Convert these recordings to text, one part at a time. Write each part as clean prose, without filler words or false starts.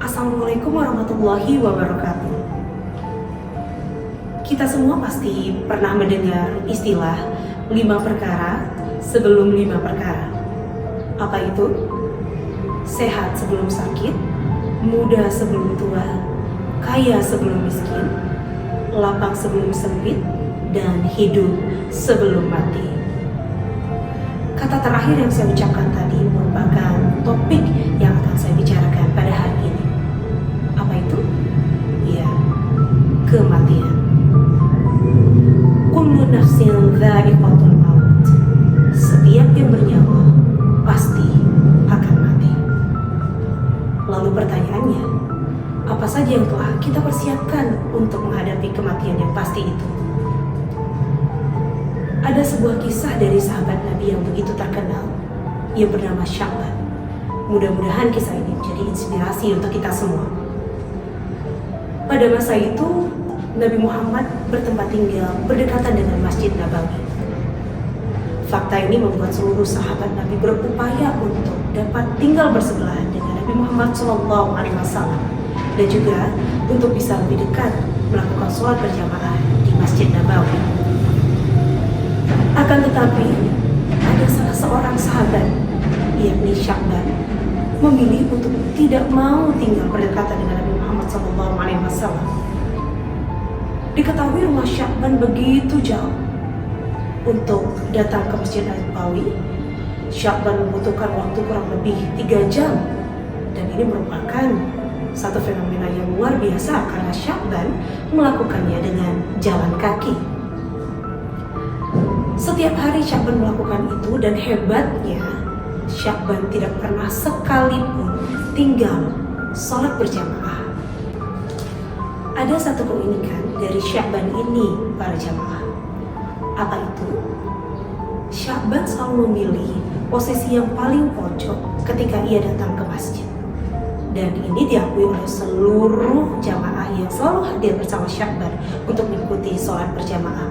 Assalamualaikum warahmatullahi wabarakatuh. Kita semua pasti pernah mendengar istilah 5 perkara sebelum 5 perkara. Apa itu? Sehat sebelum sakit, muda sebelum tua, kaya sebelum miskin, lapang sebelum sempit, dan hidup sebelum mati. Kata terakhir yang saya ucapkan tadi merupakan topik yang akan saya bicarakan pada hari ini. Apa itu? Ya, kematian. Kullu nafsin dha'iqatul maut. Setiap yang bernyawa pasti akan mati. Lalu pertanyaannya, apa saja yang telah kita persiapkan untuk menghadapi kematian yang pasti itu? Ada sebuah kisah dari sahabat Nabi yang begitu terkenal, yang bernama Sya'ban. Mudah-mudahan kisah ini menjadi inspirasi untuk kita semua. Pada masa itu, Nabi Muhammad bertempat tinggal berdekatan dengan Masjid Nabawi. Fakta ini membuat seluruh sahabat Nabi berupaya untuk dapat tinggal bersebelahan dengan Nabi Muhammad SAW dan juga untuk bisa lebih dekat melakukan sholat berjamaah di Masjid Nabawi. Akan tetapi, ada salah seorang sahabat, yakni Sya'ban, memilih untuk tidak mau tinggal berdekatan dengan Nabi Muhammad SAW. Diketahui rumah Sya'ban begitu jauh. Untuk datang ke Masjid Nabawi, Sya'ban membutuhkan waktu kurang lebih 3 jam. Dan ini merupakan satu fenomena yang luar biasa karena Sya'ban melakukannya dengan jalan kaki. Setiap hari Sya'ban melakukan itu, dan hebatnya Sya'ban tidak pernah sekalipun tinggal sholat berjamaah. Ada satu keunikan dari Sya'ban ini, para jamaah. Apa itu? Sya'ban selalu memilih posisi yang paling pojok ketika ia datang ke masjid. Dan ini diakui oleh seluruh jamaah yang selalu hadir bersama Sya'ban untuk mengikuti sholat berjamaah.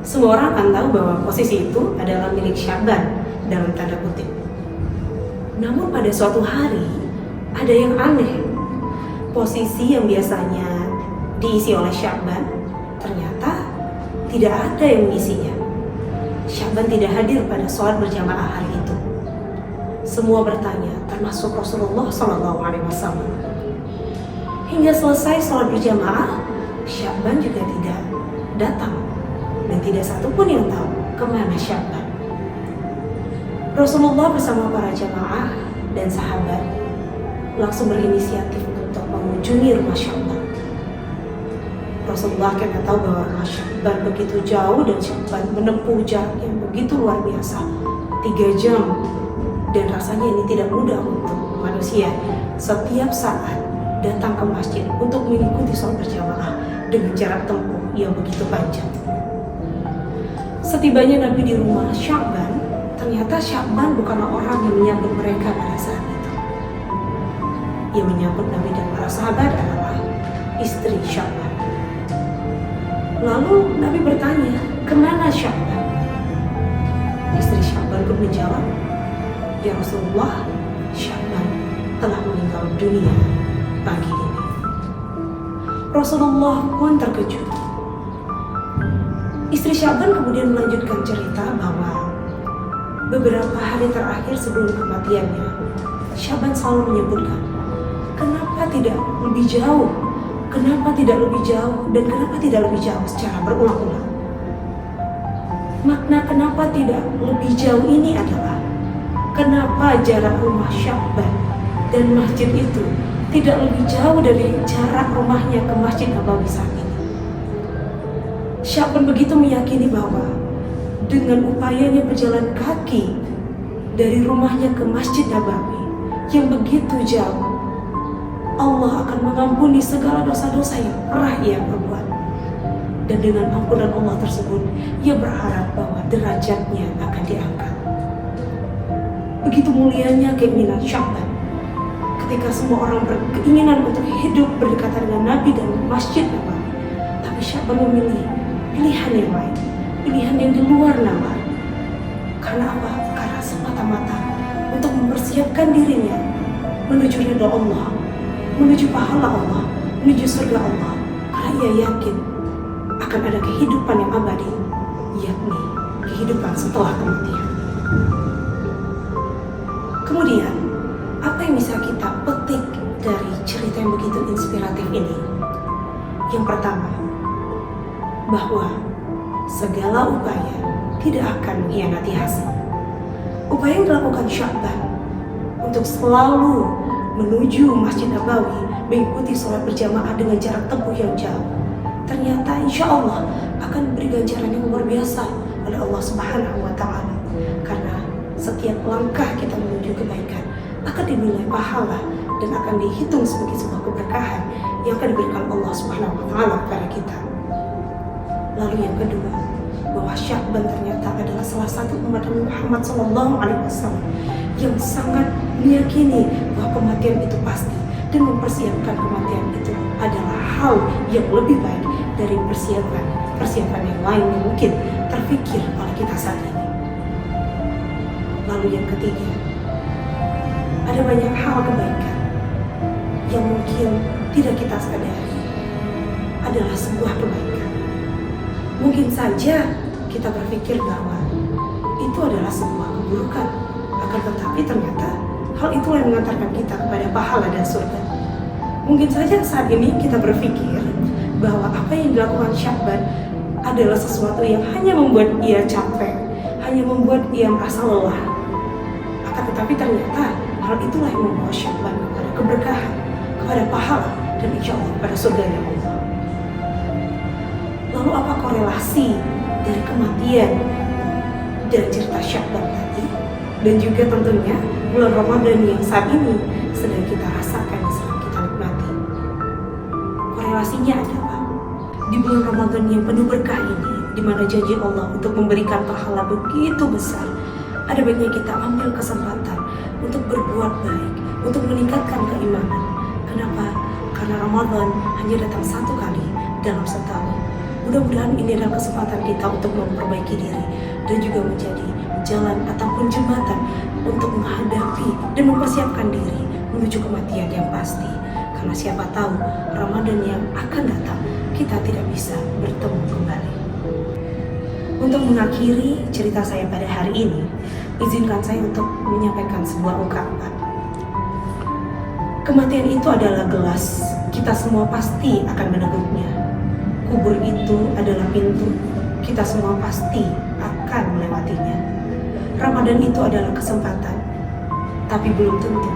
Semua orang akan tahu bahwa posisi itu adalah milik Sya'ban dalam tanda kutip. Namun pada suatu hari ada yang aneh. Posisi yang biasanya diisi oleh Sya'ban ternyata tidak ada yang mengisinya. Sya'ban tidak hadir pada sholat berjamaah hari itu. Semua bertanya, termasuk Rasulullah SAW. Hingga selesai sholat berjamaah, Sya'ban juga tidak datang. Dan tidak satupun yang tahu kemana Sya'ban. Rasulullah bersama para jamaah dan sahabat langsung berinisiatif untuk mengunjungi rumah Sya'ban. Rasulullah karena tahu bahwa rumah Sya'ban begitu jauh dan Sya'ban menempuh jarak yang begitu luar biasa, 3 jam. Dan rasanya ini tidak mudah untuk manusia setiap saat datang ke masjid untuk mengikuti sholat berjamaah dengan jarak tempuh yang begitu panjang. Setibanya Nabi di rumah Sya'ban, ternyata Sya'ban bukanlah orang yang menyambut mereka pada saat itu. Yang menyambut Nabi dan para sahabat adalah istri Sya'ban. Lalu Nabi bertanya, kemana Sya'ban? Istri Sya'ban pun menjawab, ya Rasulullah, Sya'ban telah meninggal dunia pagi ini. Rasulullah pun terkejut. Istri Sya'ban kemudian melanjutkan cerita bahwa beberapa hari terakhir sebelum kematiannya, Sya'ban selalu menyebutkan, kenapa tidak lebih jauh? Kenapa tidak lebih jauh? Dan kenapa tidak lebih jauh secara berulang-ulang? Makna kenapa tidak lebih jauh ini adalah, kenapa jarak rumah Sya'ban dan masjid itu tidak lebih jauh dari jarak rumahnya ke Masjid Nabawi saat ini? Sya'ban begitu meyakini bahwa dengan upayanya berjalan kaki dari rumahnya ke Masjid Nabawi yang begitu jauh, Allah akan mengampuni segala dosa-dosa yang pernah ia perbuat. Dan dengan ampunan Allah tersebut, ia berharap bahwa derajatnya akan diangkat. Begitu mulianya keinginan Sya'ban ketika semua orang berkeinginan untuk hidup berdekatan dengan Nabi dan Masjid Nabawi. Tapi Sya'ban memilih pilihan yang lain, pilihan yang di luar nalar. Karena apa? Karena semata-mata untuk mempersiapkan dirinya menuju ridha Allah menuju pahala Allah, menuju surga Allah, karena ia yakin akan ada kehidupan yang abadi, yakni kehidupan setelah kematian. Kemudian, apa yang bisa kita petik dari cerita yang begitu inspiratif ini? Yang pertama, bahwa segala upaya tidak akan mengkhianati hasil. Upaya yang dilakukan Sya'ban untuk selalu menuju Masjid Nabawi, mengikuti sholat berjamaah dengan jarak tempuh yang jauh, ternyata insya Allah akan diberi ganjaran yang luar biasa oleh Allah Subhanahu wa Ta'ala. Karena setiap langkah kita menuju kebaikan akan dinilai pahala dan akan dihitung sebagai sebuah keberkahan yang akan diberikan Allah Subhanahu wa Ta'ala kepada kita. Lalu yang kedua, bahwa Sya'ban ternyata adalah salah satu umat Nabi Muhammad SAW yang sangat meyakini bahwa kematian itu pasti dan mempersiapkan kematian itu adalah hal yang lebih baik dari persiapan yang lain yang mungkin terfikir oleh kita saat ini. Lalu yang ketiga, ada banyak hal kebaikan yang mungkin tidak kita sadari adalah sebuah kebaikan. Mungkin saja kita berpikir bahwa itu adalah sebuah keburukan, akan tetapi ternyata hal itulah yang mengantarkan kita kepada pahala dan surga. Mungkin saja saat ini kita berpikir bahwa apa yang dilakukan Sya'ban adalah sesuatu yang hanya membuat ia capek, hanya membuat ia merasa lelah. Akan tetapi ternyata hal itulah yang membawa Sya'ban kepada keberkahan, kepada pahala, dan insya Allah kepada surganya Allah. Lalu apa korelasi dari kematian dan cerita Sya'ban tadi, dan juga tentunya bulan Ramadan yang saat ini sedang kita rasakan dan sedang kita nikmati? Korelasinya adalah di bulan Ramadan yang penuh berkah ini, di mana janji Allah untuk memberikan pahala begitu besar, ada baiknya kita ambil kesempatan untuk berbuat baik, untuk meningkatkan keimanan. Kenapa? Karena Ramadan hanya datang satu kali dalam setahun. Mudah-mudahan ini adalah kesempatan kita untuk memperbaiki diri dan juga menjadi jalan ataupun jembatan untuk menghadapi dan mempersiapkan diri menuju kematian yang pasti. Karena siapa tahu Ramadan yang akan datang kita tidak bisa bertemu kembali. Untuk mengakhiri cerita saya pada hari ini, izinkan saya untuk menyampaikan sebuah ungkapan. Kematian itu adalah gelas, kita semua pasti akan meneguknya. Kubur itu adalah pintu, kita semua pasti akan melewatinya. Ramadan itu adalah kesempatan, tapi belum tentu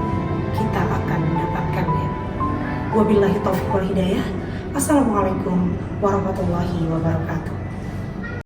kita akan mendapatkannya. Wabillahi taufiq wal hidayah. Assalamualaikum warahmatullahi wabarakatuh.